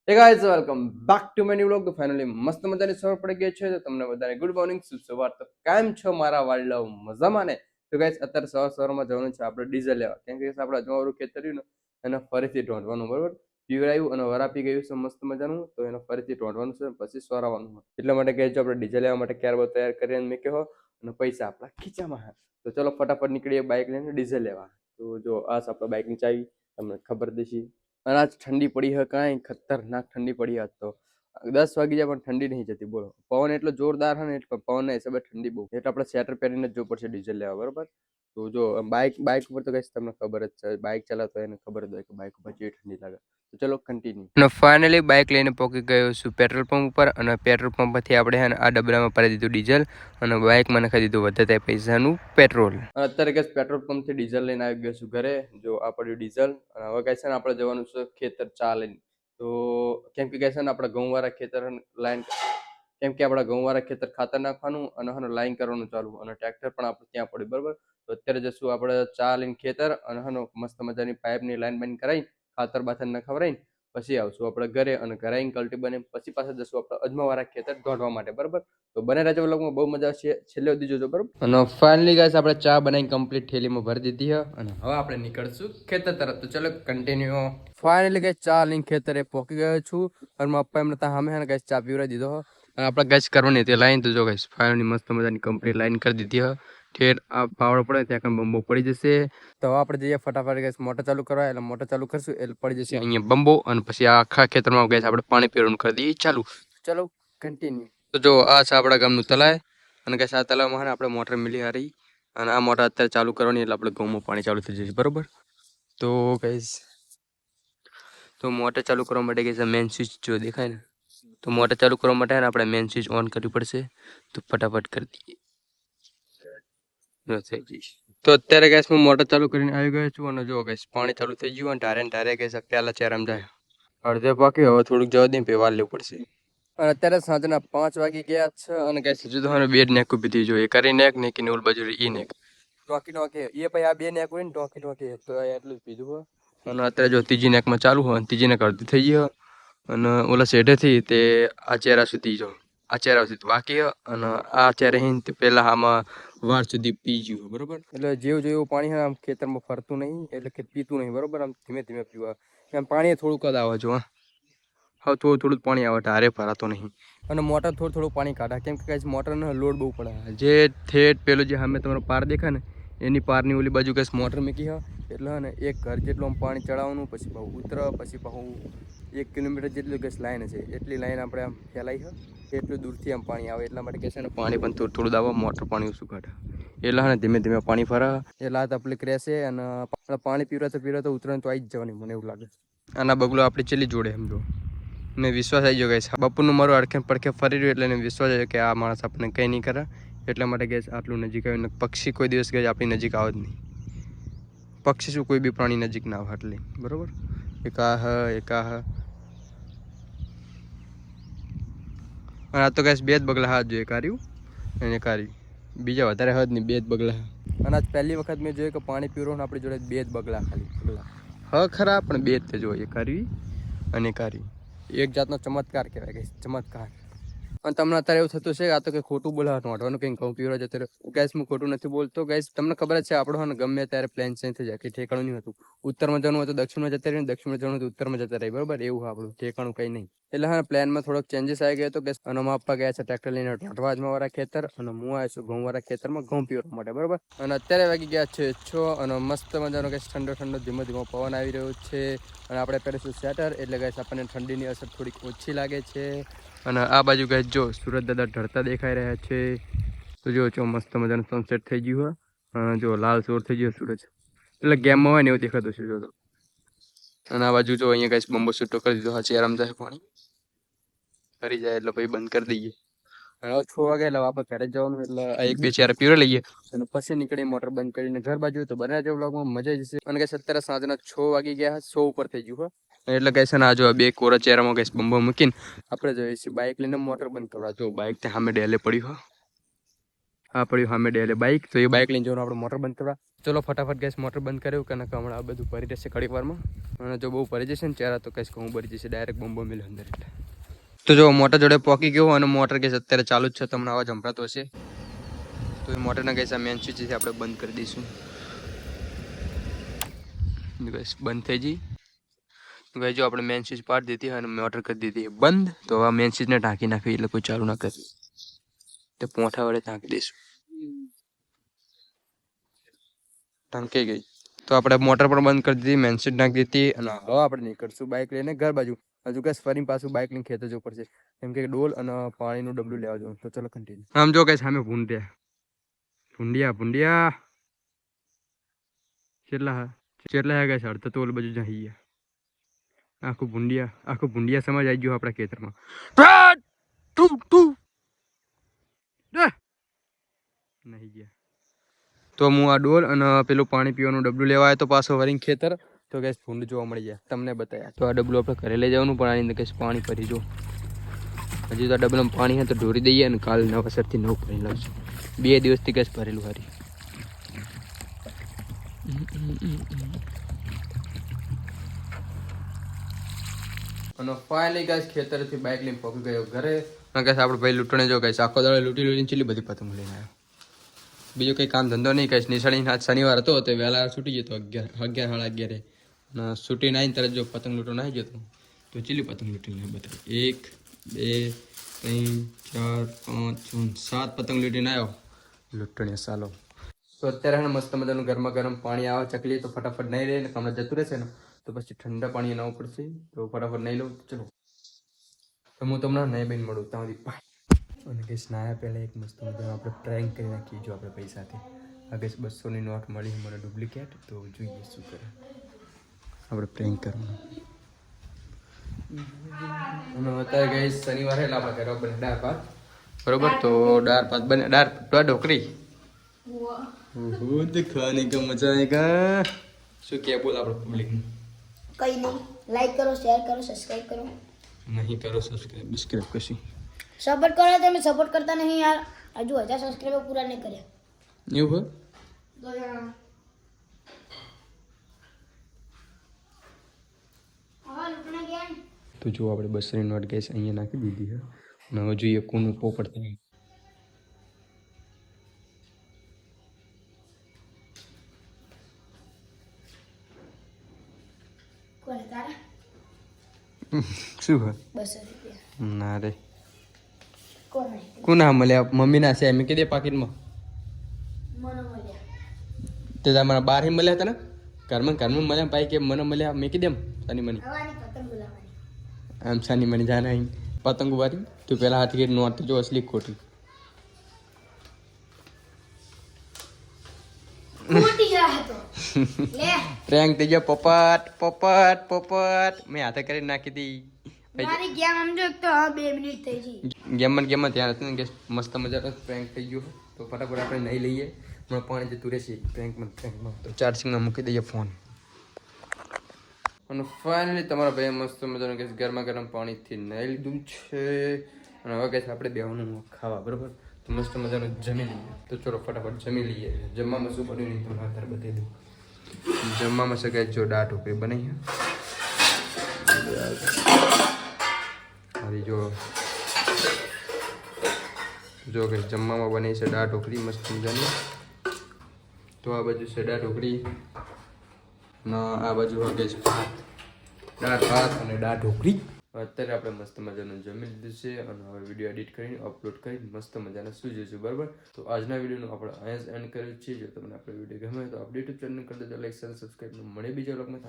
Hey guys, welcome back to my new vlog. તો finally મસ્ત મજાની સવાર પડી ગઈ છે. તો તમને બધાને ગુડ મોર્નિંગ, શુભ સવાર. તો કેમ છો મારા વાળા? મજામાં ને? તો ગાઈસ અત્યારે સવારમાં જવાનું છે આપણે ડીઝલ લેવા. કેમ કે આપણે અજમાવાળું ખેતર રહ્યું ને એને ફરીથી ઢોંઢવાનું, બરોબર? પીવરાયું અને વરાપી ગયું છે મસ્ત મજાનું. તો એને ફરીથી ઢોંઢવાનું છે, પછી સોરાવાનું છે. એટલા માટે કહે આપણે ડીઝલ લેવા માટે ક્યારે તૈયાર કરીને મૂક્યો અને પૈસા આપણા ખીચામાં હે. તો ચલો ફટાફટ નીકળીએ બાઇક લઈને ડીઝલ લેવા. તો જો આ આપણા બાઇકની ચાવી તમને ખબર દેશી. અને આજ ઠંડી પડી હે, કાંઈ ખતરનાક ઠંડી પડી આજ તો. 10 વાગી જાય પણ ઠંડી નહીં જતી, બોલો. પવન એટલો જોરદાર હે ને, એટલે પવનના હિસાબે ઠંડી બહુ, એટલે આપણે સ્વેટર પહેરીને જ જવું પડશે ડીઝલ લેવા, બરોબર? તો જો બાઇક ઉપર તો કઈ તમને ખબર જ છે, બાઇક ચલાવતો એને ખબર જ હોય કે બાઇક ઉપર જેવી ઠંડી લાગે. તો ચલો કન્ટિન્યુ. અને ફાઇનલી બાઇક લઈને પહોંચી ગયો છું પેટ્રોલ પંપ ઉપર, અને પેટ્રોલ પંપ પરથી આપણે આ ડબલામાં ભરી દીધું ડીઝલ, અને બાઇકમાં નાખી દીધું વધતા પૈસાનું પેટ્રોલ. અત્યારે ગેસ પેટ્રોલ પંપ થી ડીઝલ લઈને આવી ગયો છું ઘરે. જો આ પડ્યું ડીઝલ, અને હવે કઈ છે ને આપણે જવાનું છે ખેતર ચા લઈને. તો કેમ કે છે ને આપણે ઘઉંવાળા ખેતર લાઈન, કેમ કે આપણા ઘઉંવાળા ખેતર ખાતર નાખવાનું અને લાઈન કરવાનું ચાલુ, અને ટ્રેક્ટર પણ આપણે ત્યાં પડ્યું, બરોબર? તો અત્યારે જશું આપણે ચા લઈને ખેતર, અને મસ્ત મજાની પાઇપની લાઈન બાઈન કરાવીને ખાતર બાતર નખવરાઈને પછી આવશું આપણે ઘરે, અને ઘરે આવીને કલ્ટી બને પછી પાછા જશું આપણે અજમાવાળા ખેતર દોડવા માટે, બરોબર? તો બને રહેજો વ્લોગમાં, બહુ મજા આવશે, છેલ્લે સુધી જોજો, બરોબર? અને ફાઇનલી ગાઈસ આપણે ચા બનાવીને કમ્પ્લીટ થેલીમાં ભરી દીધી છે, અને હવે આપણે નીકળશું ખેતર તરફ. તો ચલો કન્ટિન્યુ. ફાઇનલી ગાઈસ ચા લઈને ખેતરે પહોંચી ગયો છું, અને મારા પપ્પા એમને ત્યાં સામે હે ને ગાઈસ ચા પીવડાવી દીધો. અને આપણે ગાઈસ કરવાની હતી લાઈન, તો જો ગાઈસ ફાઇનલી મસ્ત મજાની કમ્પ્લીટ લાઈન કરી દીધી છે. ઠેર આ પાવડો પડે ત્યાં કંઈ બંબો પડી જશે. તો હવે આપણે જઈએ ફટાફટ ગેસ મોટર ચાલુ કરવા, એટલે મોટર ચાલુ કરશું એટલે પડી જશે અહીંયા બંબો, અને પછી આખા ખેતરમાં ગેસ આપણે પાણી પીવાનું કરી દઈએ ચાલુ. ચલો કન્ટિન્યુ. તો જો આ છે આપણા ગામનું તલાવ, અને ગેસ આ તલાવમાં આપણે મોટર મિલી હારી, અને આ મોટર અત્યારે ચાલુ કરવાની એટલે આપણે ઘઉંમાં પાણી ચાલુ થઈ જશે, બરોબર? તો ગેસ તો મોટર ચાલુ કરવા માટે ગેસ મેન સ્વિચ જો દેખાય ને, તો મોટર ચાલુ કરવા માટે આપણે મેન સ્વિચ ઓન કરવી પડશે. તો ફટાફટ કરી દઈએ. તો અત્યારે ગેસ હું મોટર ચાલુ કરીને આવી ગયો છું, અને જો ગેસ પાણી ચાલુ થઈ ગયું, અને ધારે ગેસ પહેલા ચેરામ જાય અડધે પાકી, હવે થોડુંક જવા દઈએ પે વાર લેવું પડશે. અને અત્યારે સાંજના 5 વાગી ગયા છે, અને ગેસ હજુ તો મને બે જ નેક ઉભી થઈ, જો એ કરી નેક ને કે ઓલ બાજુ ઈ નેક ટોકી એ પછી આ બે નેક હોય ને ટોકી તો એટલું જ પીધું. અને અત્યારે જો ત્રીજી નેકમાં ચાલુ હોય, ત્રીજી નેક અડધી થઈ ગઈ, અને ઓલા શેઢેથી તે આ ચહેરા સુધી જો આ ચહેરા સુધી બાકી, અને આ ચહેરે પેલા આમાં વાર સુધી પી ગયું, બરોબર? એટલે જેવું પાણી આમ ખેતરમાં ફરતું નહીં, એટલે કે પીતું નહીં, બરોબર? આમ ધીમે ધીમે પીવા, એમ પાણી થોડુંક જ આવે જો, હા થોડું પાણી આવે, ધારે ભરાતો નહીં. અને મોટર થોડું પાણી કાઢા, કેમ કે મોટરનો લોડ બહુ પડે. જે થેટ પેલું જે સામે તમારો પાર દેખાય ને, એની પારની ઓલી બાજુ કઈ મોટર મૂકી હોય, એટલે ને એક ઘર જેટલું આમ પાણી ચડાવવાનું, પછી બહુ ઉતર, પછી બહુ 1 કિલોમીટર જેટલી ગેસ લાઈન છે, એટલી લાઈન આપણે આમ ફેલાઈ હોય, એટલું દૂરથી આમ પાણી આવે. એટલા માટે કહે છે ને પાણી પણ થોડું દાવા, મોટર પાણી ઓછું કાઢે, એટલે ને ધીમે ધીમે પાણી ફરે, એટલે આ તકલીફ રહેશે. અને પાણી પીવરાતો ઉતરણ તો આવી જ જવાની, મને એવું લાગે. આના બગલો આપણી ચેલી જોડે સમજો, ને વિશ્વાસ આવી ગયો ગેસ બપોરનું મારું અડખે પડખે ફરી રહ્યું, એટલે એને વિશ્વાસ આવ્યો કે આ માણસ આપણને કંઈ નહીં કરે. એટલા માટે ગેસ આટલું નજીક આવ્યું. પક્ષી કોઈ દિવસ ગેસ આપણી નજીક આવે જ નહીં. પક્ષી શું, કોઈ બી પ્રાણી નજીક ના આવે આટલી, બરોબર? એક આ અને આ તો ગેસ બે જ બગલા હાથ જોઈએ, કાર્યું એને કાર્યું, બીજા વધારે હદ નહીં, બે જ બગલા. અને આજ પહેલી વખત મેં જોયું કે પાણી પીવડવાનું આપણી જોડે બે જ બગલા, ખાલી બગલા ખરા, પણ બે જ જોઈએ, કાર્યું અને કાર્યું. એક જાતનો ચમત્કાર કહેવાય ગેસ, ચમત્કાર. અને તમને અત્યારે એવું થતું છે આ તો કંઈ ખોટું બોલાવવાનું વાંટવાનું કંઈ કહું પીવડા જતો રહ્યો. ગેસ હું ખોટું નથી બોલતો ગેસ, તમને ખબર જ છે આપણો ને ગમે ત્યારે પ્લાન ચેન્જ થઈ જાય, કે ઠેકાણું નહીં હતું. ઉત્તરમાં જવાનું હોય તો દક્ષિણમાં જતા રહીને, દક્ષિણમાં જવાનું હોય તો ઉત્તરમાં જતા રહી, બરોબર? એવું આપણું ઠેકાણું કંઈ નહીં. એટલે હા પ્લાનમાં થોડોક ચેન્જીસ આવી ગયો હતો ગેસ. અને મારા પપ્પા ગયા છે ટ્રેક્ટર લઈને ઢોંઢવા અજમાવાળા ખેતર, અને હું આવ્યો છું ઘઉંવાળા ખેતરમાં ઘઉં પીવવા માટે, બરોબર? અને અત્યારે વાગી ગયા છે 6, અને મસ્ત મજાનો ગેસ ઠંડો ધીમો ધીમો પવન આવી રહ્યો છે. અને આપણે પહેરીશું સ્વેટર, એટલે ગેસ આપણને ઠંડીની અસર થોડીક ઓછી લાગે છે. અને આ બાજુ ગેસ જો સુરત દાદા ઢળતા દેખાઈ રહ્યા છે. તો જો મસ્ત મજાનું સનસેટ થઈ ગયું હોય, જો લાલ સોર થઈ ગયો સૂરજ, એટલે ગેમમાં હોય ને એવું દેખાતું છે જો. અને આ બાજુ જો અહીંયા ગેસ બંબો છૂટો કરી દીધો, હા ચેરામ જાય પાણી ફરી જાય એટલે પછી બંધ કરી દઈએ. હવે 6 વાગે એટલે આપણે ઘરે જવાનું, એટલે એક બે ચાર પીવડે લઈએ, અને પછી નીકળી મોટર બંધ કરીને ઘર બાજુ. તો બને જો વ્લોગમાં મજા જશે. અને ગેસ અત્યારે સાંજના 6 વાગી ગયા, 100 ઉપર થઈ ગયું હોય, એટલે ગેસ ને આ જો બે કોરા ચહેરામાં ગેસ બંબો મૂકીને આપણે જઈએ છીએ બાઇક લઈને મોટર બંધ કરવા. જો બાઇક ત્યાં સામે ડેલે પડ્યું હોય, આ પડ્યું સામે ડેલે બાઇક, તો એ બાઇક લઈને જવાનું આપણે મોટર બંધ કરવા. ચલો ફટાફટ ગેસ મોટર બંધ કર્યું કારણ કે હમણાં આ બધું ભરી રહેશે ઘડીક વારમાં. અને જો બહુ ભરી જશે ને ચહેરા તો કહીશ કે હું ભરી જશે ડાયરેક્ટ બોમ્બો મિલે અંદર એટલે. તો જો મોટર જોડે પોકી ગયો અને મોટર ગેસ અત્યારે ચાલુ જ છે, તમને અવાજ સંભળાતો હશે. તો એ મોટરના ગેસ આ મેન સ્વિચ આપણે બંધ કરી દઈશું. ગેસ બંધ થઈ જઈ. ગઈ જો આપણે મેન સ્વિચ પાડી દીધી અને મોટર કરી દીધી બંધ. તો હવે મેન સ્વિચને ઢાંકી નાખી એટલે કોઈ ચાલુ ના કરે. તો પોઠા વડે ઢાંકી દઈશું. ઢંકાઈ ગઈ. તો આપણે મોટર પણ બંધ કરી દીધી, મેન સ્વિચ નાખી દીધી અને હવે આપણે નીકળશું બાઇક લઈને ઘર બાજુ. હજુ કઈ ફરીને પાછું બાઇક લઈને ખેતર જવું પડશે કેમ કે ડોલ અને પાણીનું ડબલું લેવા જવું. તો ચલો કન્ટિન્યુ. આમ જો કઈ સામે ભૂંડિયા કેટલા હે કઈ અડધા તો ઓલ બાજુ જઈ ગયા. આખું ભૂંડિયા સમાજ આવી ગયું આપણા ખેતરમાં. નહીં ગયા. તો હું આ ડોલ અને પેલું પાણી પીવાનું ડબલું લેવા આવ્યો તો પાછો વરીને ખેતર. તો ગેસ ભૂંડ જોવા મળી જાય તમને બતાવ્યા. તો આ ડબલું આપણે ઘરે લઈ જવાનું પણ આની અંદર ગેસ પાણી ભરી જો. હજી તો આ ડબલામાં પાણી હે તો ઢોરી દઈએ અને કાલ નવાસરથી નવું ભરી લાવશું. 2 દિવસથી ગેસ ભરેલું હારી. અને ફાઇનલી ગેસ ખેતરથી બાઇક લઈને પહોંચી ગયો ઘરે. અને ગેસ આપણે ભાઈ લૂંટણે જો ગેસ આખો દાડો લૂંટી ચીલી બધી પતંગ લઈને આવ્યો. બીજું કંઈ કામ ધંધો નહીં કહીશ. નિશાળી આજ શનિવાર હતો તો વહેલા છૂટી જતો 11 સાડા 11 અને છૂટીને આવીને તરત જો પતંગ લૂંટો નાહી જતો તો ચીલી પતંગ લૂંટીને બતાવી. 1 2 3 4 5 6 7 પતંગ લૂંટીને આવ્યો લૂંટણીએ સાલો. તો અત્યારે મસ્ત મજાનું ગરમા ગરમ પાણી આવે ચકલી તો ફટાફટ નહીં રહે ને હમણાં જતું રહેશે ને તો પછી ઠંડા પાણી નાવું પડશે. તો ફટાફટ નહીં લઉં. ચલો તો હું તમને નહીં બેન મળું ત્યાં સુધી. અને કે સ્નાયા પહેલાં એક મસ્ત મજાનું આપણે પ્રેન્ક કરી નાખીએ. જો આપણે પૈસાથી આ ગેસ 200ની નોટ મળી મને ડુપ્લિકેટ. તો જોઈએ શું કરે આપણે પ્રેન્ક કરવાનું. અને અત્યારે ગઈ શનિવારે એટલે આપણે ઘરે બને દાળ ભાત બરોબર. તો દાળ ભાત બને દાળ ઢોકળી ખાને કા મજા આएगा. શું કે બોલ આપણે પબ્લિક કઈ નહીં. લાઈક કરો, શેર કરો, સબસ્ક્રાઇબ કરો. નહીં કરો સબસ્ક્રાઇબ કશી સપોર્ટ કરો. તમે સપોર્ટ કરતા નહીં યાર. હજુ 1000 સબસ્ક્રાઇબર પૂરા નહીં કર્યા. એવું હે તો જો આપણે 200ની નોટ ગેસ અહીંયા નાખી દીધી છે અને હવે જોઈએ કોનું પોપટ થાય. કોને તારા શું હોય 200 રૂપિયા ના રે કોને કોના મળ્યા મમ્મીના છે એમ કીધે પાકીટમાં મને મળ્યા તે તમારા બાર મળ્યા હતા ને ઘરમાં મળ્યા ભાઈ કે મને મળ્યા મેં કીધેમ સાની મની હવાની પતંગ બોલાવાની. આમ સાની મની જાના અહીં પતંગ ઉવારી તું પેલા હાથ કે નોટ જો અસલી ખોટી ખોટી ગયા હતો લે પ્રેન્ક થઈ ગયો. પોપટ મેં હાથે કરી નાખી હતી. મારી ગેમ આમ જો તો 2 મિનિટ થઈ ગઈ. ગેમમાં ધ્યાન હતું ને કે મસ્ત મજાનો પ્રેન્ક થઈ ગયો. તો ફટાફટ આપણે નહીં લઈએ હમણાં પાણી જતું રહેશે પ્રેન્કમાં તો ચાર્જિંગમાં મૂકી દઈએ ફોન. અને ફાઇનલી તમારા ભાઈ મસ્ત મજાનું ગેસ ગરમા ગરમ પાણીથી નાહી લીધું છે અને હવે ગેસ આપણે બેવાનું ખાવા બરોબર. તો મસ્ત મજાનું જમી લઈએ. તો ચલો ફટાફટ જમી લઈએ. જમવામાં શું બન્યું નહીં તમને અત્યારે બતાવી દઉં. જમવામાં છે કે જો દાળ ઢોકળી બનાવી અરે જો કે જમવામાં બની છે દાળ ઢોકળી મસ્ત મજાની. તો આ બાજુ છે દાળ ઢોકળી અને આ બાજુ વાગે છે ભાત દાળ ભાત અને દાળ ઢોકળી. અત્યારે આપણે મસ્ત મજાનું જમી લીધું છે અને હવે વિડીયો એડિટ કરીને અપલોડ કરી મસ્ત મજાના સુઈ જઈશું બરાબર. તો આજના વિડીયોનું આપણે અહીંયા જ એન્ડ કર્યું છે. જો તમને આપણો વિડીયો ગમે તો આપણે યુટ્યુબ ચેનલ કરી દેજો લાઈક શેર સબસ્ક્રાઈબ મળે બીજા વ્લોગમાં.